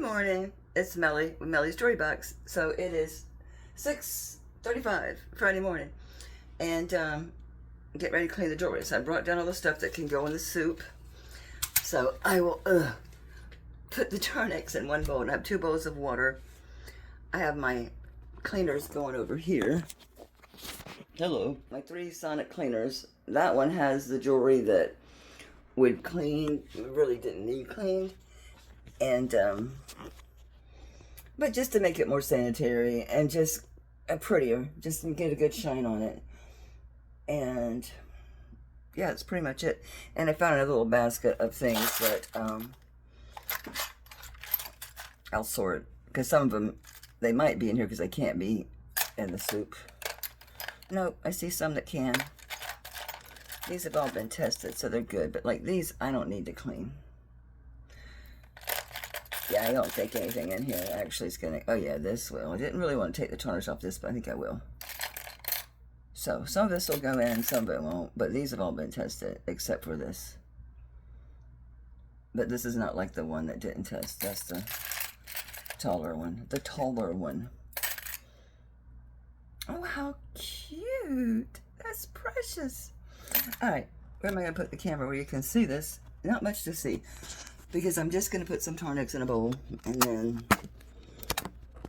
morning. It's Melly with Melly's Story Box. So it is 6:35 Friday morning, and get ready to clean the jewelry. So I brought down all the stuff that can go in the soup. So I will put the Tarnex in one bowl, and I have 2 bowls of water. I have my cleaners going over here. Hello. My 3 sonic cleaners. That one has the jewelry that would clean, really didn't need cleaned. And, but just to make it more sanitary and just prettier, just to get a good shine on it. And yeah, that's pretty much it. And I found another little basket of things that I'll sort, because some of them, they might be in here because they can't be in the soup. No, I see some that can. These have all been tested, so they're good. But like these, I don't need to clean. Yeah, I don't think anything in here actually is going to... Oh, yeah, this will. I didn't really want to take the tarnish off this, but I think I will. So, some of this will go in, some of it won't. But these have all been tested, except for this. But this is not like the one that didn't test. That's the taller one. The taller one. Oh, how cute. That's precious. All right, where am I going to put the camera where you can see this? Not much to see. Because I'm just going to put some Tarnex in a bowl, and then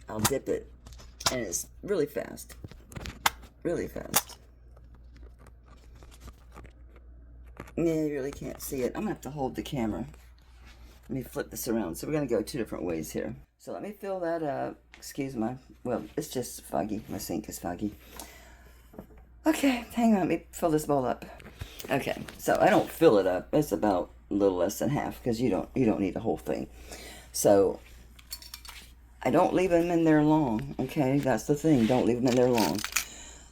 I'll dip it, and it's really fast, really fast. Yeah, you really can't see it. I'm going to have to hold the camera. Let me flip this around. So we're going to go 2 different ways here. So let me fill that up. Excuse my, well, it's just foggy. My sink is foggy. Okay, hang on. Let me fill this bowl up. Okay, so I don't fill it up. It's about a little less than half because you don't need the whole thing. So I don't leave them in there long. Okay, that's the thing. Don't leave them in there long.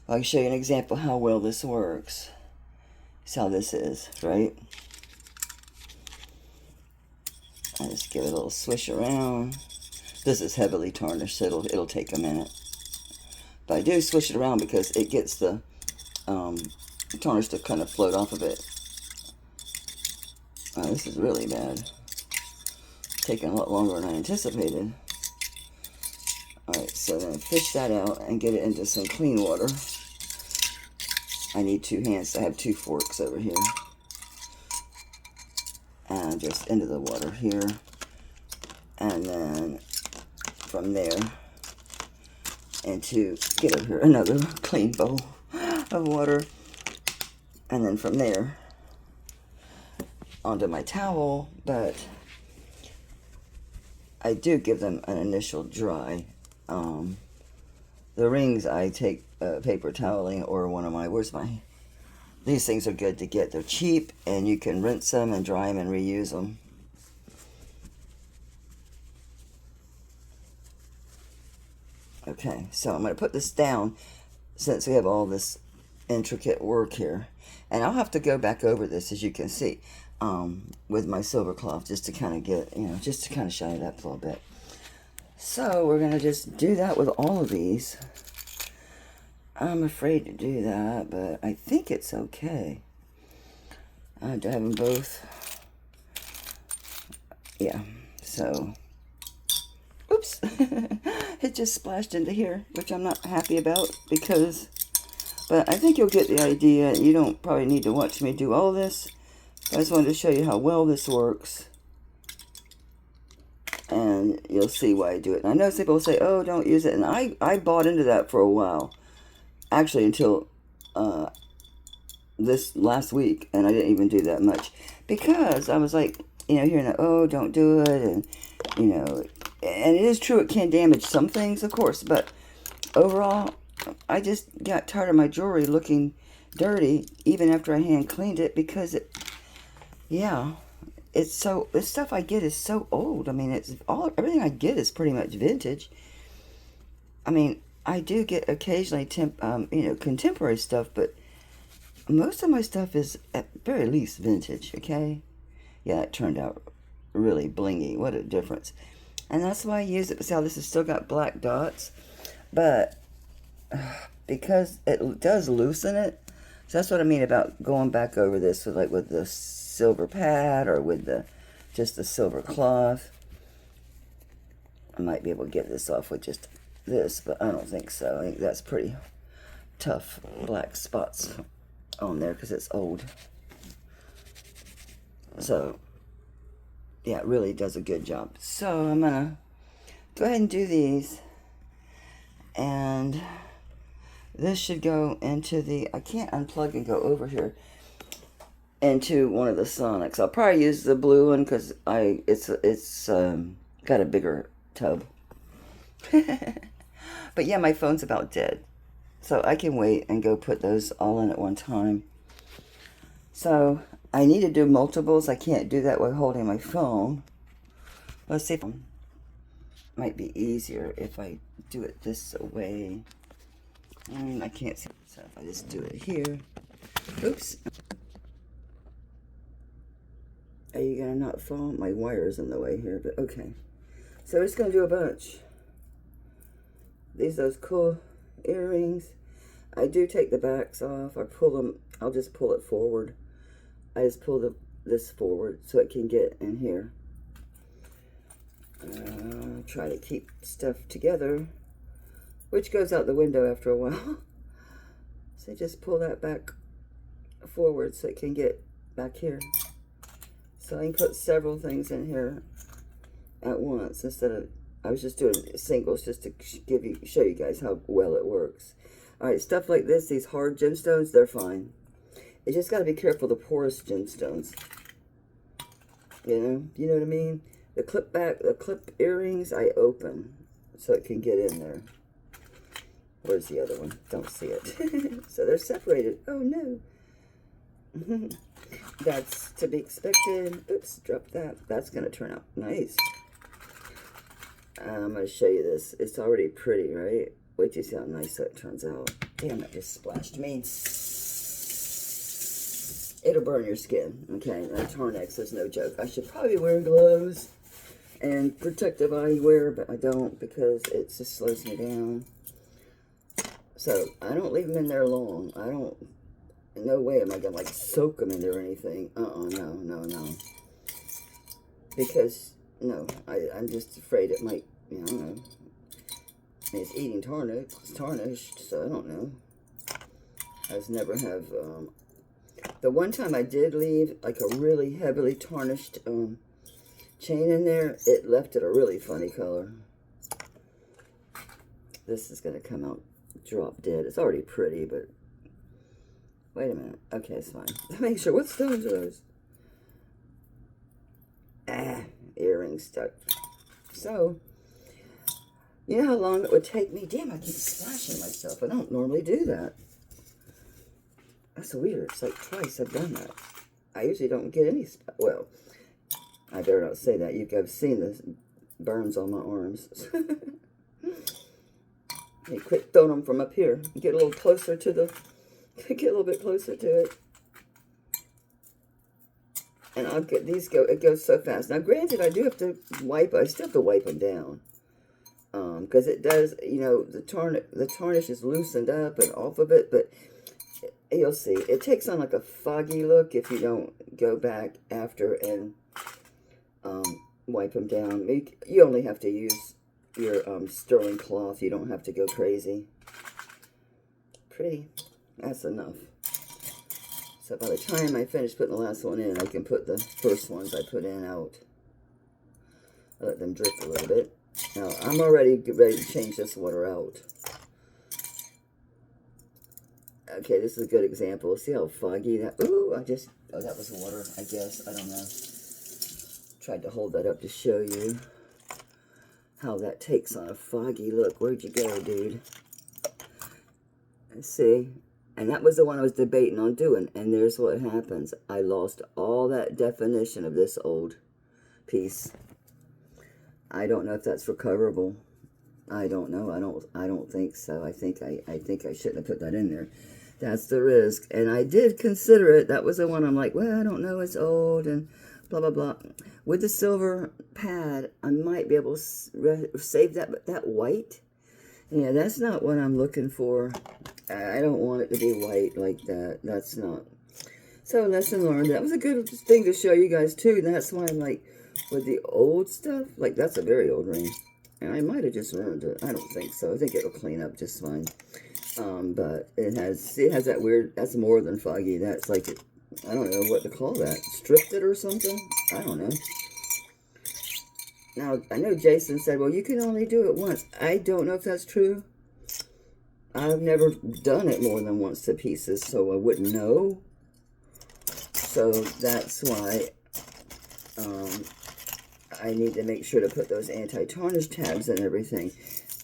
I'll show you an example how well this works. See how this is, right? I just give it a little swish around. This is heavily tarnished, so it'll take a minute. But I do swish it around because it gets the tarnish to kind of float off of it. Oh, this is really bad. Taking a lot longer than I anticipated. Alright, so then fish that out and get it into some clean water. I need 2 hands. I have 2 forks over here. And just into the water here. And then from there into, get over here, another clean bowl of water. And then from there onto my towel, but I do give them an initial dry. The rings I take paper toweling or one of my, these things are good to get. They're cheap and you can rinse them and dry them and reuse them. Okay, so I'm going to put this down since we have all this intricate work here. And I'll have to go back over this, as you can see, with my silver cloth, just to kind of get, just to kind of shine it up a little bit. So we're going to just do that with all of these. I'm afraid to do that, but I think it's okay. I have to have them both. Yeah, so... Oops, it just splashed into here, which I'm not happy about because, but I think you'll get the idea. You don't probably need to watch me do all this. I just wanted to show you how well this works. And you'll see why I do it. And I know some people say, oh, don't use it. And I bought into that for a while. Actually, until this last week. And I didn't even do that much. Because I was like, hearing that, oh, don't do it. And, and it is true, it can damage some things, of course, but overall, I just got tired of my jewelry looking dirty, even after I hand cleaned it, because it's this stuff I get is so old. I mean, everything I get is pretty much vintage. I mean, I do get occasionally, contemporary stuff, but most of my stuff is at very least vintage, okay? Yeah, it turned out really blingy. What a difference. And that's why I use it. See how this has still got black dots? But because it does loosen it. So that's what I mean about going back over this with the silver pad or with just the silver cloth. I might be able to get this off with just this, but I don't think so. I think that's pretty tough black spots on there because it's old. So, yeah, it really does a good job. So I'm going to go ahead and do these. And this should go into the, I can't unplug and go over here, into one of the Sonics. I'll probably use the blue one because it's got a bigger tub. But yeah, my phone's about dead. So I can wait and go put those all in at one time. So I need to do multiples. I can't do that while holding my phone. Let's see if it might be easier if I do it this way. I can't see. So if I just do it here. Oops. Are you gonna not fall? My wire's in the way here, but okay. So we're just gonna do a bunch. These are those cool earrings. I do take the backs off. I pull them. I'll just pull it forward. I just pull this forward so it can get in here. Try to keep stuff together, which goes out the window after a while. So just pull that back forward so it can get back here. So I can put several things in here at once instead of, I was just doing singles just to show you guys how well it works. All right, stuff like this, these hard gemstones, they're fine. You just got to be careful the porous gemstones. You know what I mean? The clip earrings, I open so it can get in there. Where's the other one? Don't see it. So they're separated. Oh no. That's to be expected. Oops, drop that. That's going to turn out nice. I'm going to show you this. It's already pretty, right? Wait till you see how nice that turns out. Damn, that just splashed me. It'll burn your skin. Okay, that Tarnex is no joke. I should probably be wearing gloves and protective eyewear, but I don't because it just slows me down. So I don't leave them in there long. I don't, no way am I gonna like soak them in there or anything. No. Because, no, I'm just afraid it might, I don't know. I mean, it's eating tarnished, so I don't know. I just never have, the one time I did leave like a really heavily tarnished, chain in there, it left it a really funny color. This is going to come out drop dead. It's already pretty, but wait a minute. Okay, it's fine. Make sure. What stones are those? Earring stuck. So, you know how long it would take me? Damn, I keep splashing myself. I don't normally do that. That's weird. It's like twice I've done that. I usually don't get any well, I better not say that. You guys have seen the burns on my arms. Hey, quit throwing them from up here. Get a little closer to the, get a little bit closer to it. And I'll get these it goes so fast. Now, granted, I do have to I still have to wipe them down. Because it does, the tarnish is loosened up and off of it, but you'll see. It takes on like a foggy look if you don't go back after and wipe them down. You only have to use your sterling cloth. You don't have to go crazy. Pretty. That's enough. So by the time I finish putting the last one in, I can put the first ones I put in out. I let them drip a little bit. Now, I'm already ready to change this water out. Okay, this is a good example. See how foggy that... Ooh, oh, that was water, I guess. I don't know. Tried to hold that up to show you how that takes on a foggy look. Where'd you go, dude? Let's see. And that was the one I was debating on doing. And there's what happens. I lost all that definition of this old piece. I don't know if that's recoverable. I don't know. I don't think so. I think I shouldn't have put that in there. That's the risk. And I did consider it. That was the one I'm like, well, I don't know. It's old and blah, blah, blah. With the silver pad, I might be able to save that. But that white, yeah, that's not what I'm looking for. I don't want it to be white like that. That's not. So lesson learned. That was a good thing to show you guys too. And that's why I'm like, with the old stuff, like that's a very old ring. And I might have just ruined it. I don't think so. I think it'll clean up just fine. But it has that weird, that's more than foggy. That's like, I don't know what to call that. Stripped it or something? I don't know. Now, I know Jason said, well, you can only do it once. I don't know if that's true. I've never done it more than once to pieces, so I wouldn't know. So that's why I need to make sure to put those anti-tarnish tabs and everything.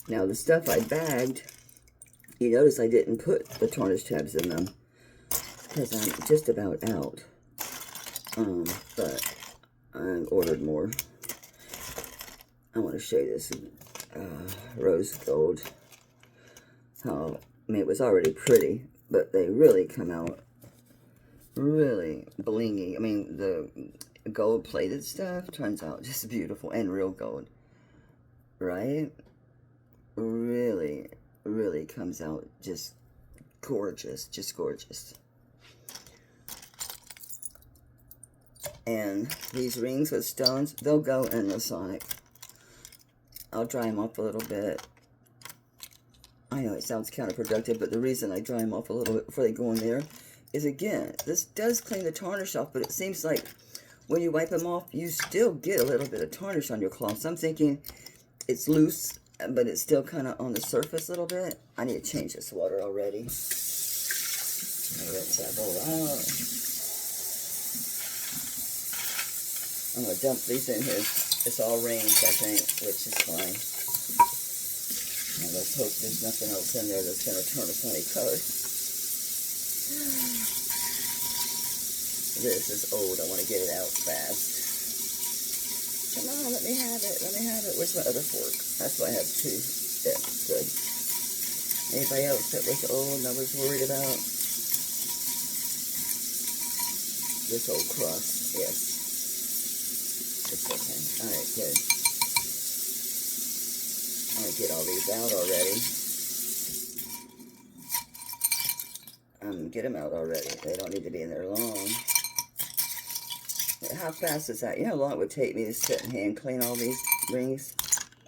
Now, the stuff I bagged, you notice I didn't put the tarnish tabs in them because I'm just about out. But I ordered more. I want to show you this rose gold. How, I mean, it was already pretty, but they really come out really blingy. I mean, the gold-plated stuff turns out just beautiful and real gold, right? Really, really comes out just gorgeous, just gorgeous. And these rings with stones, they'll go in the Sonic. I'll dry them off a little bit. I know it sounds counterproductive, but the reason I dry them off a little bit before they go in there is, again, this does clean the tarnish off, but it seems like when you wipe them off, you still get a little bit of tarnish on your cloth. So I'm thinking it's loose, but it's still kind of on the surface a little bit. I need to change this water already. Rinse that bowl out. I'm going to dump these in here. It's all rings, I think, which is fine. And let's hope there's nothing else in there that's going to turn a funny color. This is old. I want to get it out fast. Come on, let me have it. Let me have it. Where's my other fork? That's why I have two. Yeah, good. Anybody else that was old and I was worried about? This old crust. Yes. It's okay. Alright, good. I'm going to get all these out already. Get them out already. They don't need to be in there long. How fast is that? You know how long it would take me to sit and hand clean all these rings?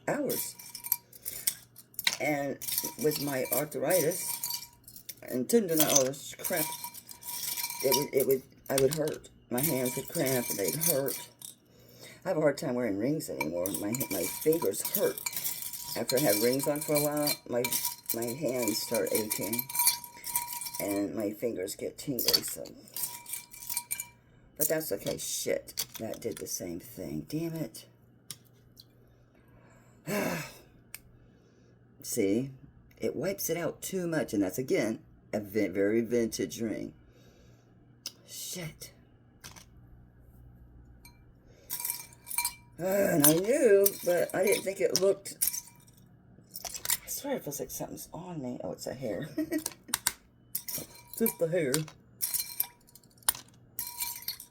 Hours. And with my arthritis and tendonitis crap, I would hurt. My hands would cramp and they'd hurt. I have a hard time wearing rings anymore. My fingers hurt. After I have rings on for a while, my hands start aching. And my fingers get tingly, so. But that's okay. Shit. That did the same thing. Damn it. See? It wipes it out too much. And that's, again, a very vintage ring. Shit. And I knew, but I didn't think it looked... I swear it feels like something's on me. Oh, it's a hair. Just the hair.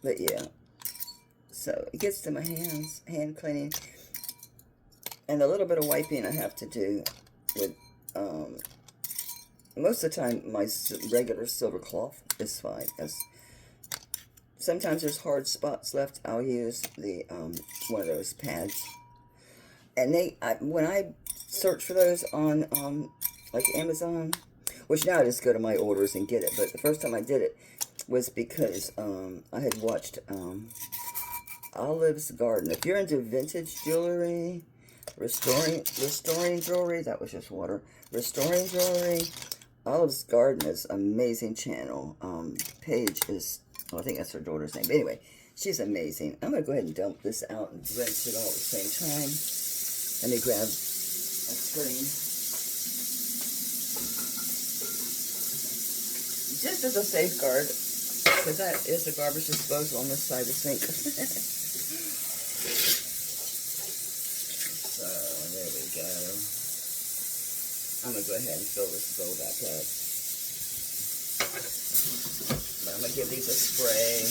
But yeah. So it gets to my hands, hand cleaning. And a little bit of wiping I have to do with, most of the time my regular silver cloth is fine. Sometimes there's hard spots left. I'll use the, one of those pads. And when I search for those on, like Amazon, which now I just go to my orders and get it. But the first time I did it was because I had watched Olive's Garden. If you're into vintage jewelry, restoring jewelry, that was just water. Restoring jewelry, Olive's Garden is an amazing channel. Paige is, well, I think that's her daughter's name. But anyway, she's amazing. I'm going to go ahead and dump this out and rinse it all at the same time. Let me grab a screen. Just as a safeguard, because that is the garbage disposal on this side of the sink. So, there we go. I'm going to go ahead and fill this bowl back up. But I'm going to give these a spray.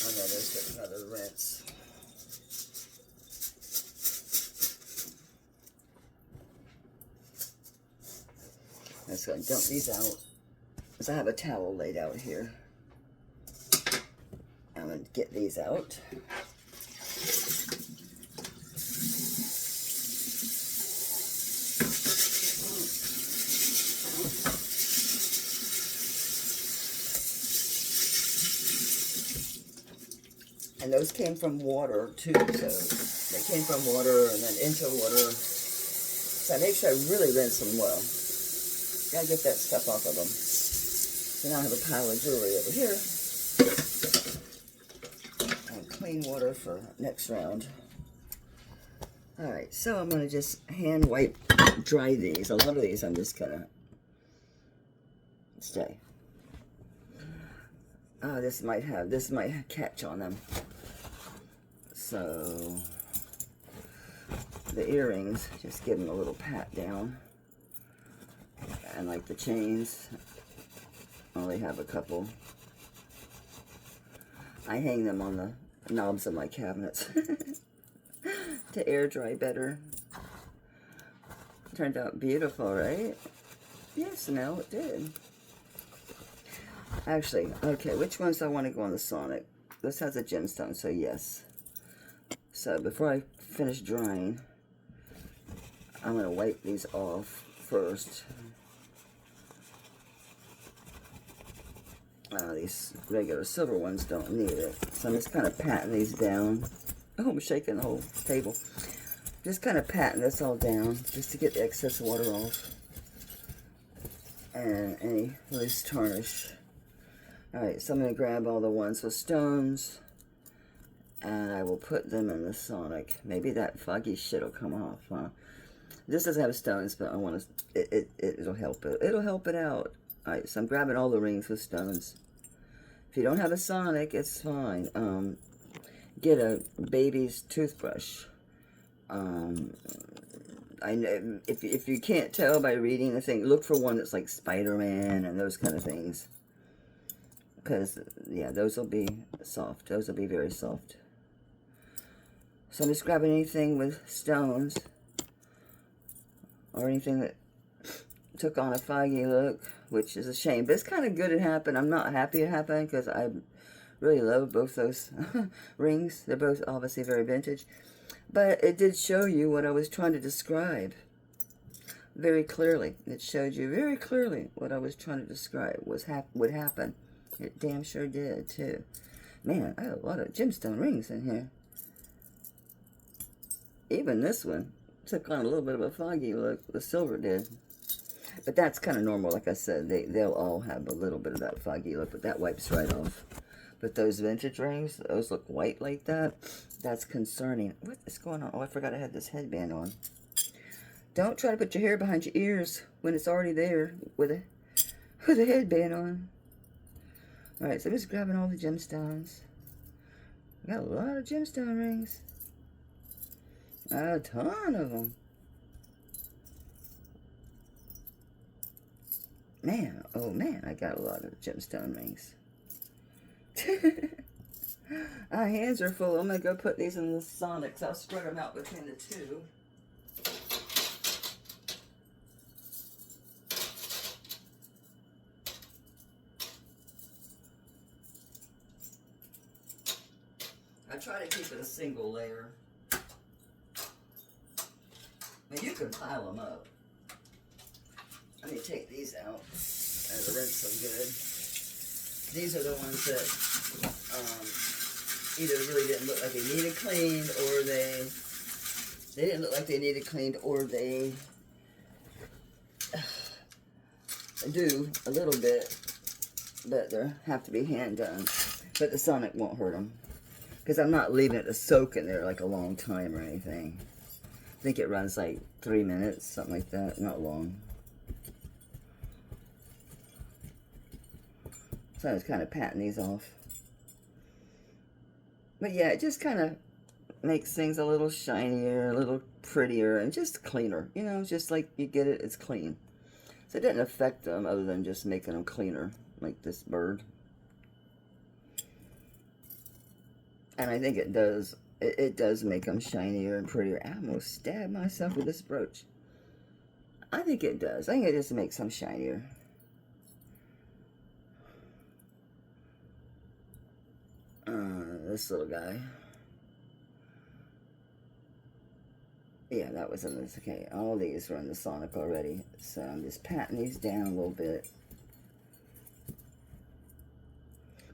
And then let's get another rinse. Let's go and dump these out. Because I have a towel laid out here. I'm going to get these out. And those came from water too, so they came from water and then into water. So I make sure I really rinse them well. Gotta get that stuff off of them. So now I have a pile of jewelry over here. And clean water for next round. Alright, so I'm gonna just hand wipe dry these. A lot of these I'm just gonna stay. Oh, this might catch on them. So the earrings, just give them a little pat down. And like the chains, I only have a couple. I hang them on the knobs of my cabinets to air dry better. Turned out beautiful, right? Yes, no, it did. Actually, okay, which ones do I want to go on the Sonic? This has a gemstone, so yes. So before I finish drying, I'm going to wipe these off first. These regular silver ones don't need it. So I'm just kind of patting these down. Oh, I'm shaking the whole table. Just kind of patting this all down just to get the excess water off. And any loose tarnish. Alright, so I'm going to grab all the ones with stones. And I will put them in the Sonic. Maybe that foggy shit will come off, huh? This doesn't have stones, but I want to... It'll help it. It'll help it out. Alright, so I'm grabbing all the rings with stones. If you don't have a Sonic, it's fine. Get a baby's toothbrush. I know if you can't tell by reading the thing, look for one that's like Spider-Man and those kind of things. Because, yeah, those will be soft. Those will be very soft. So I'm just grabbing anything with stones. Or anything that took on a foggy look, which is a shame. But it's kind of good it happened. I'm not happy it happened because I really love both those rings. They're both obviously very vintage. But it did show you what I was trying to describe very clearly. It showed you very clearly what I was trying to describe would happen. It damn sure did, too. Man, I have a lot of gemstone rings in here. Even this one took on a little bit of a foggy look. The silver did. But that's kind of normal. Like I said, they'll all have a little bit of that foggy look, but that wipes right off. But those vintage rings, those look white like that. That's concerning. What is going on? Oh, I forgot I had this headband on. Don't try to put your hair behind your ears when it's already there with a headband on. Alright, so I'm just grabbing all the gemstones. I got a lot of gemstone rings. A ton of them. Man, oh man, I got a lot of gemstone rings. Our hands are full. I'm going to go put these in the Sonics. I'll spread them out between the two. I try to keep it a single layer. And you can pile them up. Let me take these out and rinse them good. These are the ones that either really didn't look like they needed cleaned, or they didn't look like they needed cleaned, or they do a little bit, but they have to be hand done. But the Sonic won't hurt them. Because I'm not leaving it to soak in there like a long time or anything. I think it runs like 3 minutes, something like that. Not long. So I was kind of patting these off. But yeah, it just kind of makes things a little shinier, a little prettier, and just cleaner. You know, just like you get it, it's clean. So it didn't affect them other than just making them cleaner, like this bird. And I think it does. It does make them shinier and prettier. I almost stabbed myself with this brooch. I think it does. I think it just makes them shinier. This little guy. Yeah, that was in this. Okay, all these were in the Sonic already. So I'm just patting these down a little bit.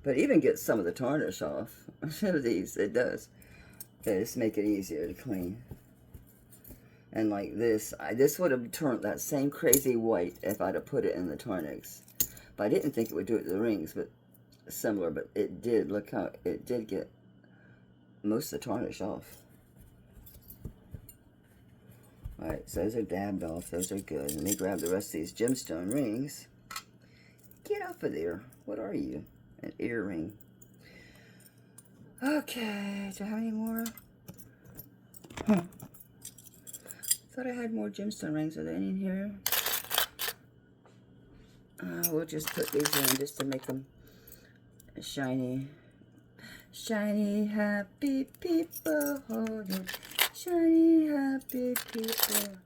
But even gets some of the tarnish off. These, it does. They just make it easier to clean. And like this, this would have turned that same crazy white if I'd have put it in the Tarnex. But I didn't think it would do it to the rings, but similar. But it did. Look how it did get most of the tarnish off. Alright, so those are dabbed off. Those are good. Let me grab the rest of these gemstone rings. Get off of there. What are you? An earring. Okay, do I have any more? Thought I had more gemstone rings. Are there any in here? We'll just put these in just to make them shiny. Shiny, happy people holding. Shiny, happy people.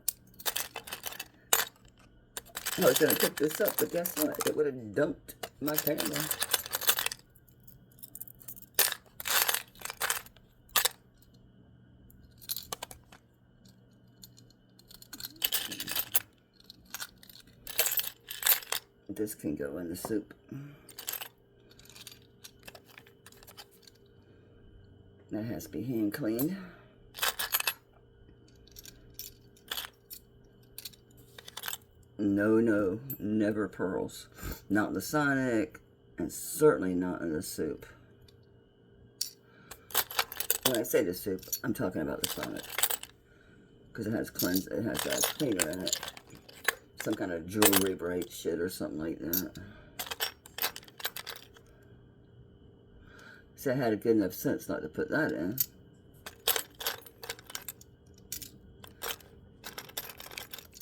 I was going to pick this up, but guess what? It would have dumped my camera. This can go in the soup. That has to be hand cleaned. No, no, never pearls. Not in the Sonic, and certainly not in the soup. When I say the soup, I'm talking about the Sonic. Because it has a cleaner in it. Some kind of jewelry bright shit or something like that. See, I had a good enough sense not to put that in.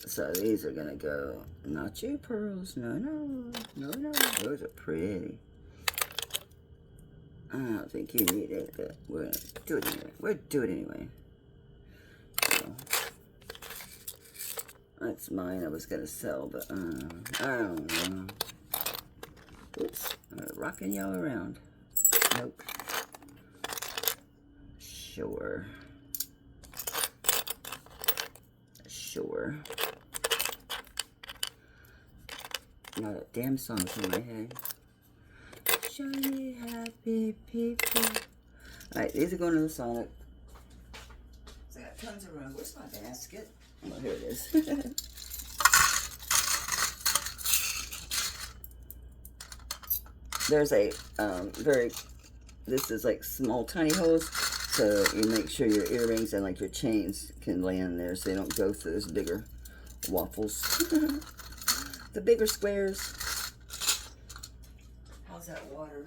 So these are gonna go, not you pearls, no, no, no, no, those are pretty. I don't think you need it, but we're gonna do it anyway. We'll do it anyway. So, that's mine I was gonna sell, but I don't know. Oops, I'm rocking y'all around. Nope. Sure. Sure. Now that damn song's in my head. Shiny, happy people. Alright, these are going to the Sonic. So I got tons of room. Where's my basket? Oh, here it is. There's a this is like small tiny holes, so you make sure your earrings and like your chains can land there so they don't go through those bigger waffles. The bigger squares. How's that water?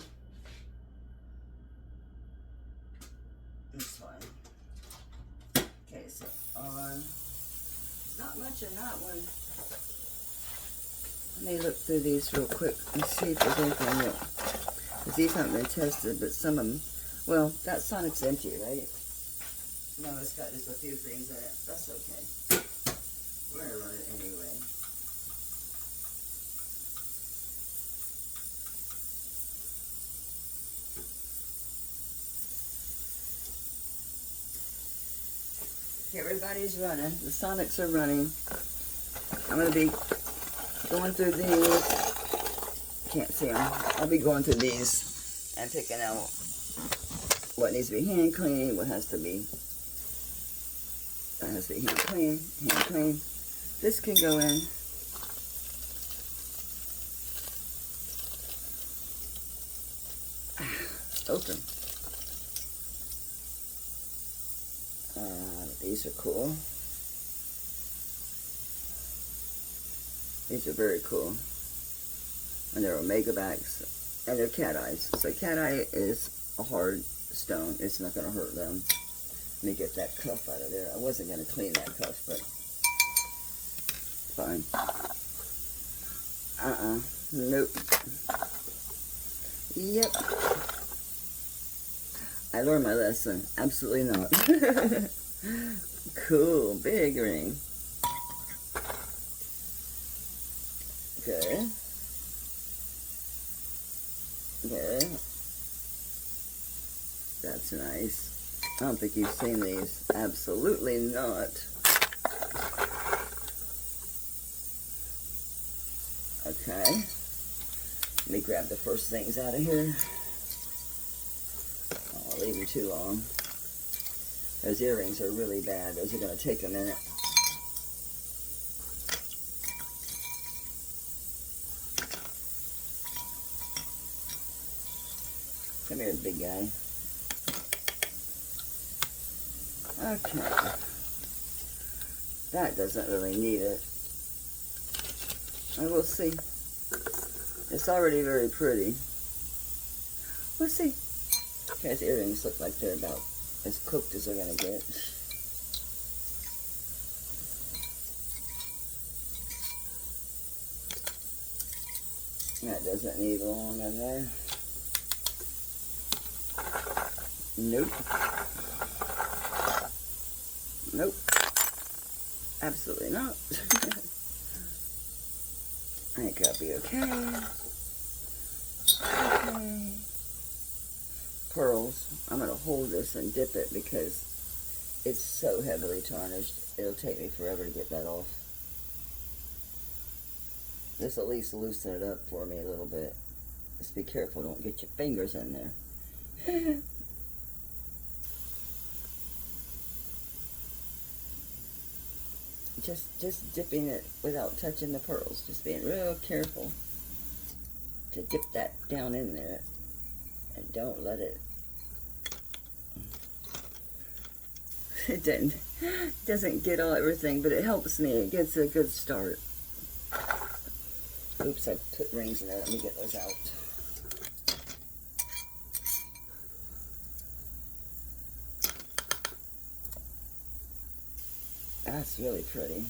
It's fine. Okay, so on. Not much in that one. Let me look through these real quick and see if there's anything new. Because these haven't been tested, but some of them, well, that Sonic's empty, right? No, it's got just a few things in it. That's okay. We're going to run it anyway. Everybody's running. The Sonics are running. I'm going to be going through these. Can't see them. I'll be going through these and picking out what needs to be hand cleaned, what has to be hand clean, hand clean. This can go in. Open. These are cool. These are very cool. And they're Omega bags. And they're cat eyes. So cat eye is a hard stone. It's not going to hurt them. Let me get that cuff out of there. I wasn't going to clean that cuff, but fine. Nope. Yep. I learned my lesson. Absolutely not. Cool. Big ring. Good. Good. That's nice. I don't think you've seen these. Absolutely not. Okay. Let me grab the first things out of here. leave them too long. Those earrings are really bad. Those are going to take a minute. Come here, big guy. Okay. That doesn't really need it. And we'll see. It's already very pretty. We'll see. These earrings look like they're about as cooked as they're going to get. That doesn't need long in there. Nope. Nope. Absolutely not. I think I'll be okay. Okay. Pearls. I'm going to hold this and dip it because it's so heavily tarnished. It'll take me forever to get that off. This at least loosen it up for me a little bit. Just be careful, don't get your fingers in there. Just dipping it without touching the pearls. Just being real careful to dip that down in there. And don't let it... It doesn't get all everything, but it helps me. It gets a good start. Oops, I put rings in there. Let me get those out. That's really pretty.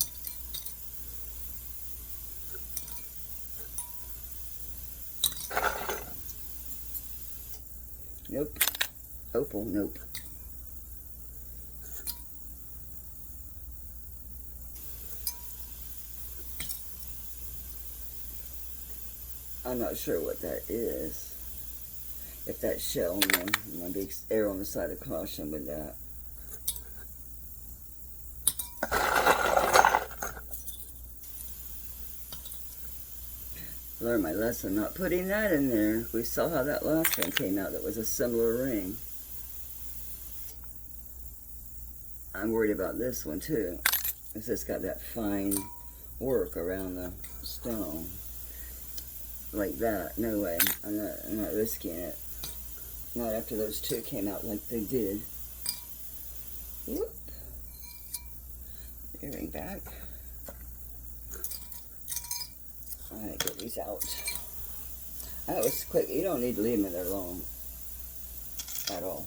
Nope. Opal, nope. I'm not sure what that is. If that's shell, I'm gonna be err on the side of caution with that. Learned my lesson not putting that in there. We saw how that last one came out. That was a similar ring. I'm worried about this one too. It's just got that fine work around the stone. Like that. No way. I'm not risking it. Not after those two came out like they did. Whoop. Earring back. I'm going to get these out. That was quick. You don't need to leave them in there long. At all.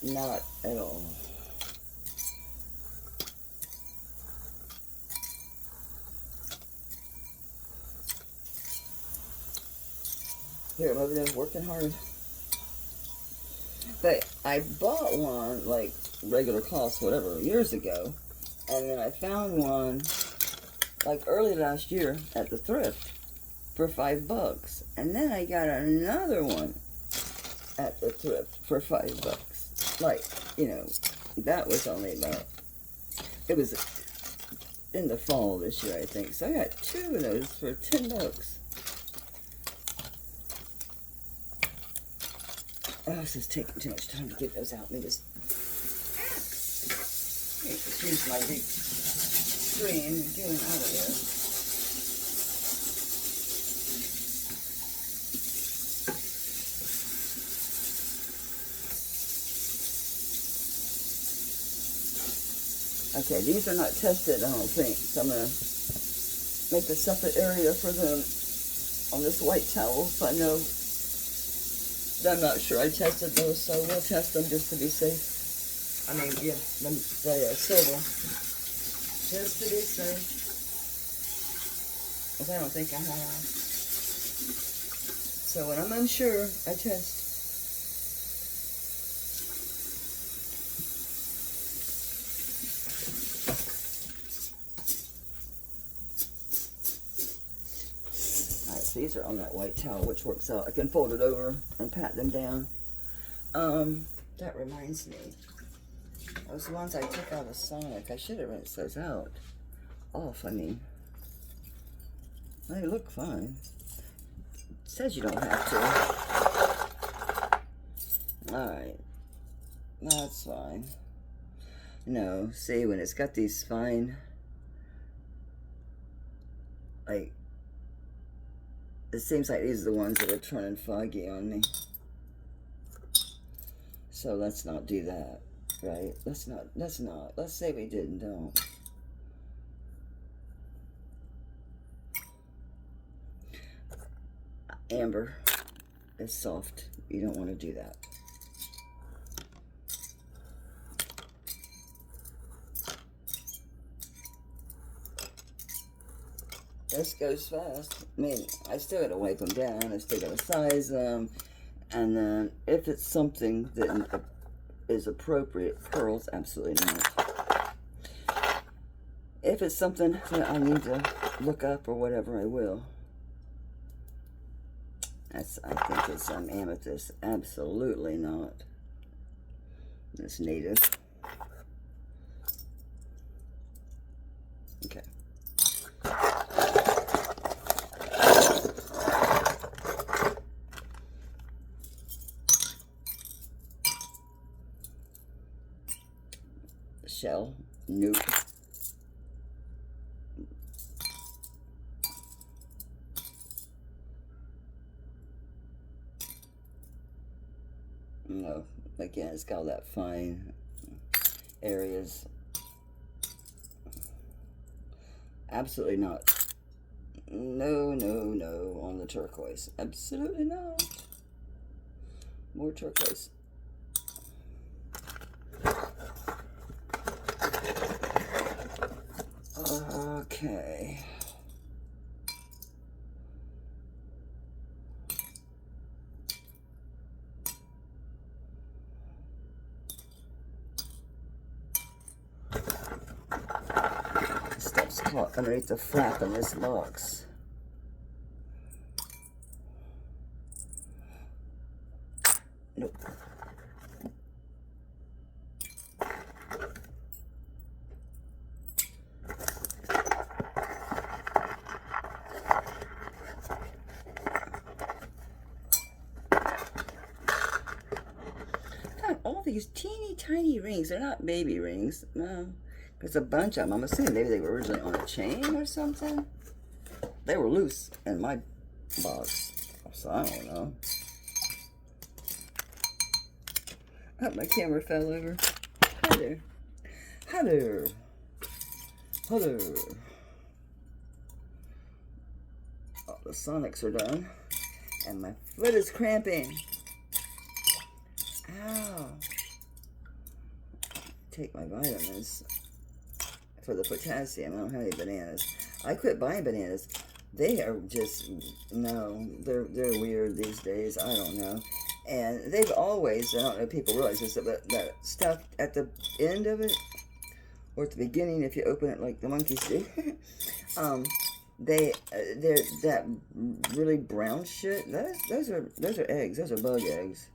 Not at all. Here, I'm over there working hard. But I bought one, like, regular cost, whatever, years ago. And then I found one, like, early last year at the thrift for $5. And then I got another one at the thrift for $5. Like, you know, that was only about, it was in the fall this year, I think. So I got two of those for $10. Oh, this is taking too much time to get those out. Let me just use my big screen and get them out of there. Okay, these are not tested, I don't think. So I'm going to make a separate area for them on this white towel so I know. I'm not sure I tested those, so we'll test them just to be safe. I mean, yeah, the silver. Just to be safe. Because I don't think I have. So when I'm unsure, I test. These are on that white towel, which works out. I can fold it over and pat them down. That reminds me. Those ones I took out of Sonic, I should have rinsed those out. I mean. They look fine. It says you don't have to. Alright. That's fine. No, see, when it's got these fine, like, it seems like these are the ones that are turning foggy on me. So let's not do that, right? Let's say we did and don't. Amber is soft. You don't want to do that. This goes fast. I mean, I still gotta wipe them down. I still gotta size them. And then, if it's something that is appropriate, pearls, absolutely not. If it's something that I need to look up or whatever, I will. I think it's amethyst. Absolutely not. It's native. Okay. Shell. Nope. No. Again, it's got all that fine areas. Absolutely not. No, no, no on the turquoise. Absolutely not. More turquoise. Okay. Stuff's caught underneath the flap in this box. Nope. God, all these teeny tiny rings. They're not baby rings. No. There's a bunch of them. I'm assuming maybe they were originally on a chain or something. They were loose in my box. So I don't know. Oh, my camera fell over. Hi there. Hi there. Hi there. Oh, the Sonics are done. And my foot is cramping. Ow. Take my vitamins for the potassium. I don't have any bananas. I quit buying bananas. They are just, no, they're weird these days. I don't know. And they've always, I don't know if people realize this, but that stuff at the end of it, or at the beginning, if you open it like the monkeys do, they're that really brown shit. Those are eggs. Those are bug eggs.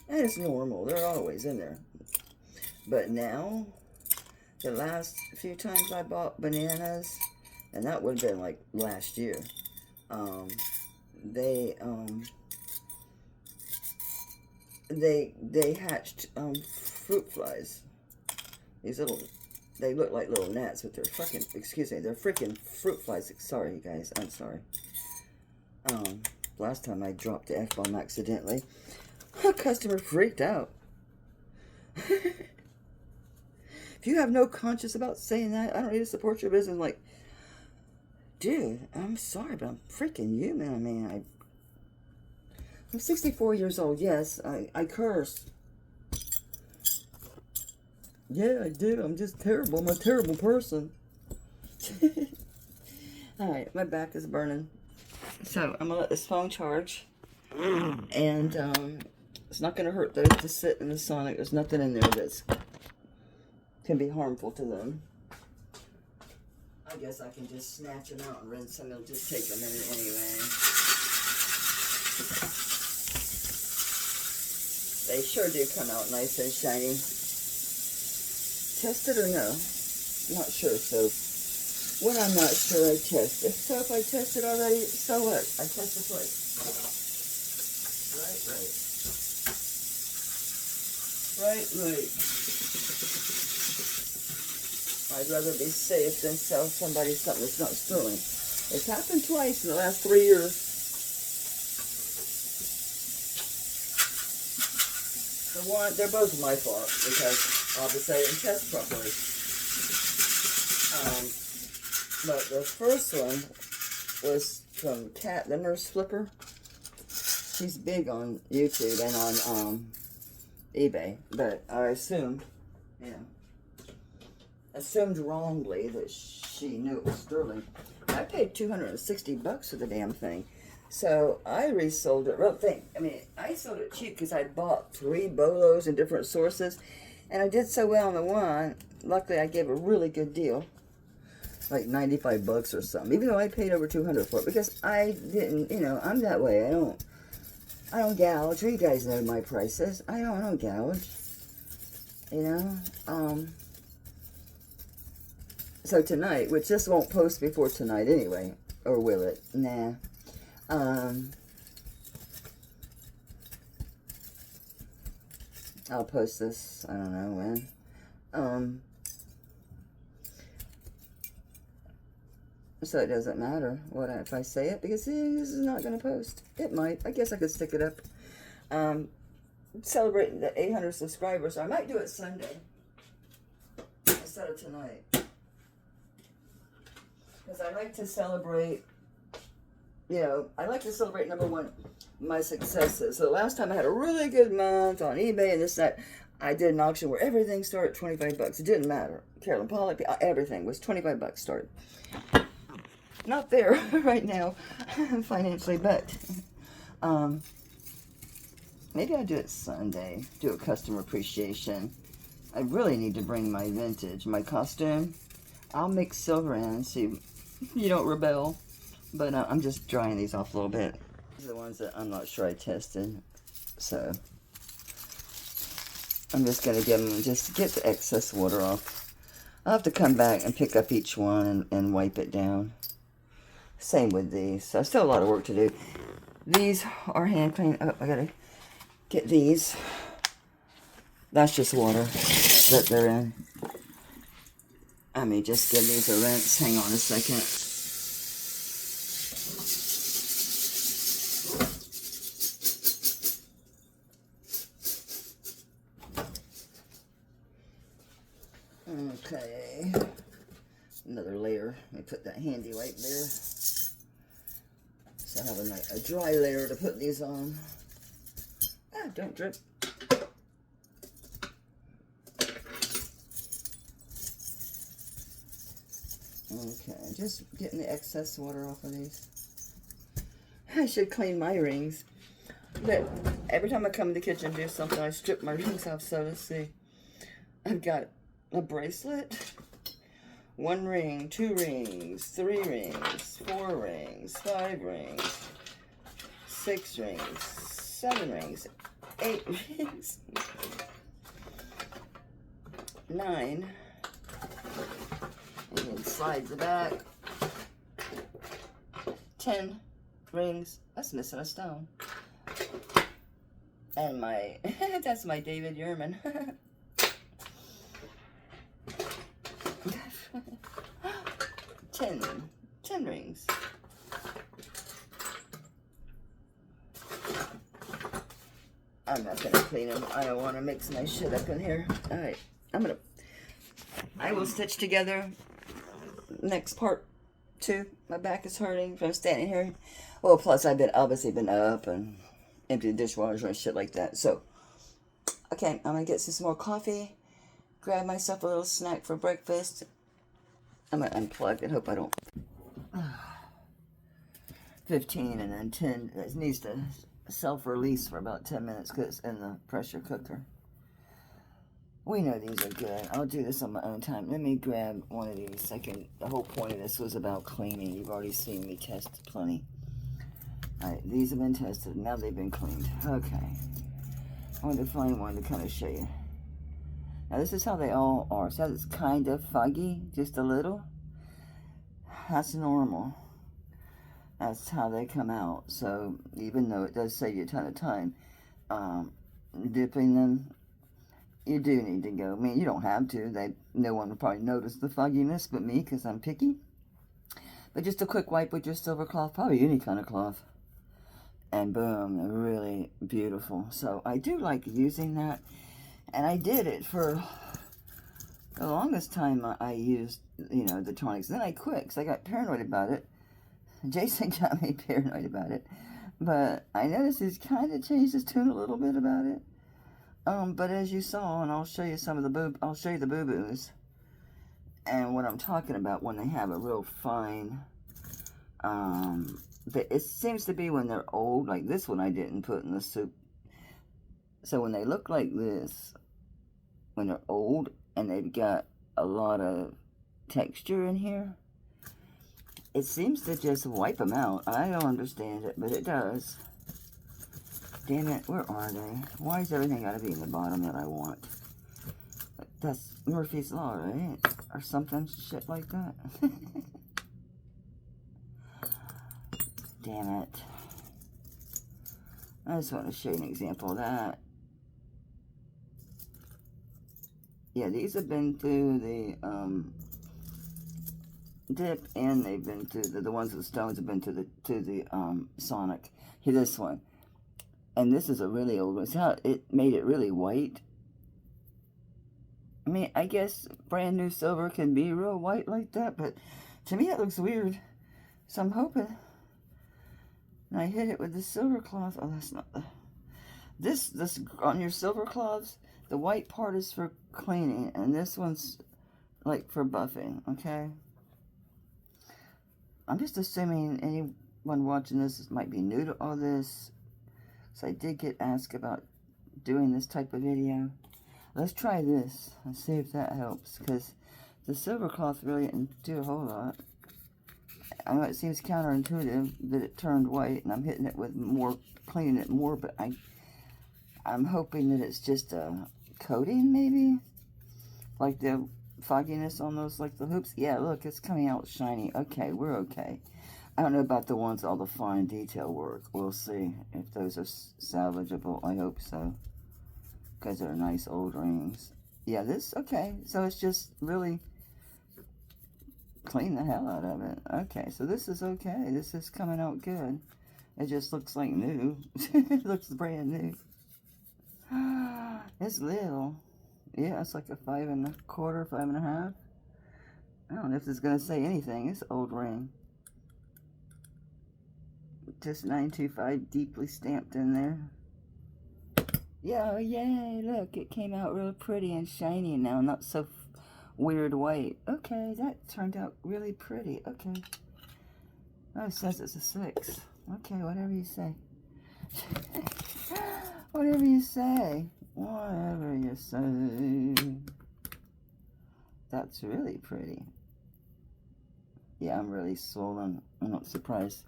And it's normal. They're always in there. But now, the last few times I bought bananas, and that would have been like last year, they hatched fruit flies. These little, they look like little gnats, but they're fucking, excuse me, they're freaking fruit flies. Sorry, you guys, I'm sorry. Last time I dropped the F-bomb accidentally, a customer freaked out. If you have no conscience about saying that, I don't need to support your business. Like, dude, I'm sorry, but I'm freaking human. I mean, I'm 64 years old. Yes, I curse. Yeah, I do. I'm just terrible. I'm a terrible person. Alright, my back is burning. So, I'm going to let this phone charge. And, it's not going to hurt those to sit in the Sonic. There's nothing in there that's can be harmful to them. I guess I can just snatch them out and rinse them. It'll just take a minute anyway. They sure do come out nice and shiny. Test it or no? I'm not sure, so when I'm not sure, I test. If I tested already, so what? I test it twice. Right. Right. I'd rather be safe than sell somebody something that's not sterling. It's happened twice in the last 3 years. They're both my fault because obviously I didn't test properly. But the first one was from Kat, the nurse flipper. She's big on YouTube and on eBay, but I assumed wrongly that she knew it was sterling. I paid $260 for the damn thing. So I resold it. I sold it cheap because I bought 3 bolos in different sources, and I did so well on the one. Luckily, I gave a really good deal, like $95 or something. Even though I paid over $200 for it, because I didn't. I'm that way. I don't gouge. You guys know my prices. I don't gouge. So tonight, which this won't post before tonight anyway, or will it? Nah. I'll post this, I don't know when. So it doesn't matter if I say it, because this is not going to post. It might. I guess I could stick it up. Celebrating the 800 subscribers. I might do it Sunday instead of tonight. Because I like to celebrate, number one, my successes. So last time I had a really good month on eBay and this, that. I did an auction where everything started at $25. It didn't matter. Carolyn Pollock, everything was $25 started. Not there right now financially, but maybe I'll do it Sunday. Do a customer appreciation. I really need to bring my vintage, my costume. I'll mix silver in, see you don't rebel. But I'm just drying these off a little bit. These are the ones that I'm not sure I tested. So I'm just going to give them, just get the excess water off. I'll have to come back and pick up each one and wipe it down. Same with these. So still a lot of work to do. These are hand clean. Oh, I got to get these. That's just water that they're in. I may just give these a rinse. Hang on a second. Okay. Another layer. Let me put that handy wipe there. So I have a dry layer to put these on. Ah, don't drip. Okay, just getting the excess water off of these. I should clean my rings. But every time I come in the kitchen and do something, I strip my rings off. So let's see. I've got a bracelet, 1 ring, 2 rings, 3 rings, 4 rings, 5 rings, 6 rings, 7 rings, 8 rings, 9. And then slide the back. 10 rings. That's missing a stone. And my, that's my David Yerman. 10 rings. I'm not gonna clean them. I don't want to mix my shit up in here. All right, I will stitch together next part 2. My back is hurting from standing here. Well, plus I've obviously been up and emptied the dishwasher and shit like that. So, okay, I'm gonna get some more coffee, grab myself a little snack for breakfast. I'm gonna unplug and hope I don't. 15 and then 10. It needs to self-release for about 10 minutes because it's in the pressure cooker. We know these are good. I'll do this on my own time. Let me grab one of these. The whole point of this was about cleaning. You've already seen me test plenty. Alright, these have been tested. Now they've been cleaned. Okay. I want to find one to kind of show you. Now this is how they all are. So it's kind of foggy, just a little. That's normal. That's how they come out. So even though it does save you a ton of time, dipping them you do need to go. I mean, you don't have to. No one will probably notice the fogginess but me, because I'm picky. But just a quick wipe with your silver cloth, probably any kind of cloth. And boom, really beautiful. So I do like using that. And I did it for the longest time. I used, the Tarnex. Then I quit because I got paranoid about it. Jason got me paranoid about it. But I noticed he's kind of changed his tune a little bit about it. But as you saw, and I'll show you I'll show you the boo-boos. And what I'm talking about when they have a real fine, it seems to be when they're old. Like this one I didn't put in the soup. So when they look like this, when they're old and they've got a lot of texture in here, it seems to just wipe them out. I don't understand it, but it does. Damn it, where are they? Why is everything got to be in the bottom that I want? That's Murphy's Law, right? Or something shit like that. Damn it. I just want to show you an example of that. Yeah, these have been through the dip, and they've been through the ones with the stones have been to the Sonic. Here, this one. And this is a really old one. See how it made it really white? I mean, I guess brand new silver can be real white like that, but to me it looks weird. So I'm hoping. And I hit it with the silver cloth. Oh, that's not the... This on your silver cloths, the white part is for cleaning, and this one's like for buffing, okay? I'm just assuming anyone watching this might be new to all this. So I did get asked about doing this type of video. Let's try this and see if that helps, because the silver cloth really didn't do a whole lot. I know it seems counterintuitive that it turned white, and I'm hitting it with more, cleaning it more, but I'm hoping that it's just a coating, maybe? Like the fogginess on those, like the hoops. Yeah, look, it's coming out shiny. Okay, we're okay. I don't know about the ones, all the fine detail work. We'll see if those are salvageable. I hope so, because they're nice old rings. Yeah, okay. So it's just really clean the hell out of it. Okay, so this is okay. This is coming out good. It just looks like new. It looks brand new. It's little. Yeah, it's like a 5 1/4, 5 1/2. I don't know if it's going to say anything. It's an old ring. Just 925 deeply stamped in there. Yeah, oh yay, look, it came out real pretty and shiny now, not so weird white. Okay, that turned out really pretty. Okay. Oh, it says it's a 6. Okay, whatever you say. Whatever you say. Whatever you say. That's really pretty. Yeah, I'm really swollen. I'm not surprised.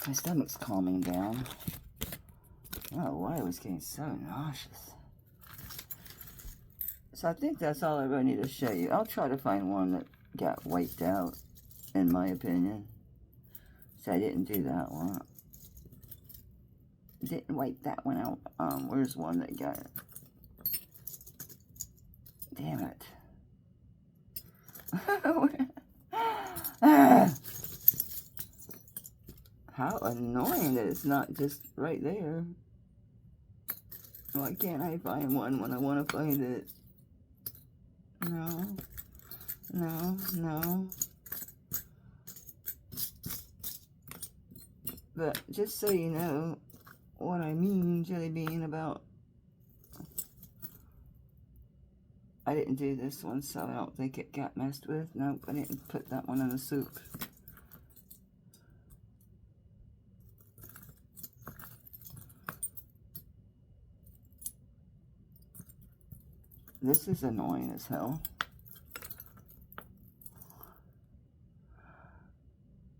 My stomach's calming down. I don't know why I was getting so nauseous. So I think that's all I really need to show you. I'll try to find one that got wiped out, in my opinion. So I didn't do that one. Didn't wipe that one out. Where's one that got it? Damn it. How annoying that it's not just right there. Why can't I find one when I want to find it? No. No, no. But just so you know what I mean, Jelly Bean, about... I didn't do this one, so I don't think it got messed with. Nope, I didn't put that one in the soup. This is annoying as hell.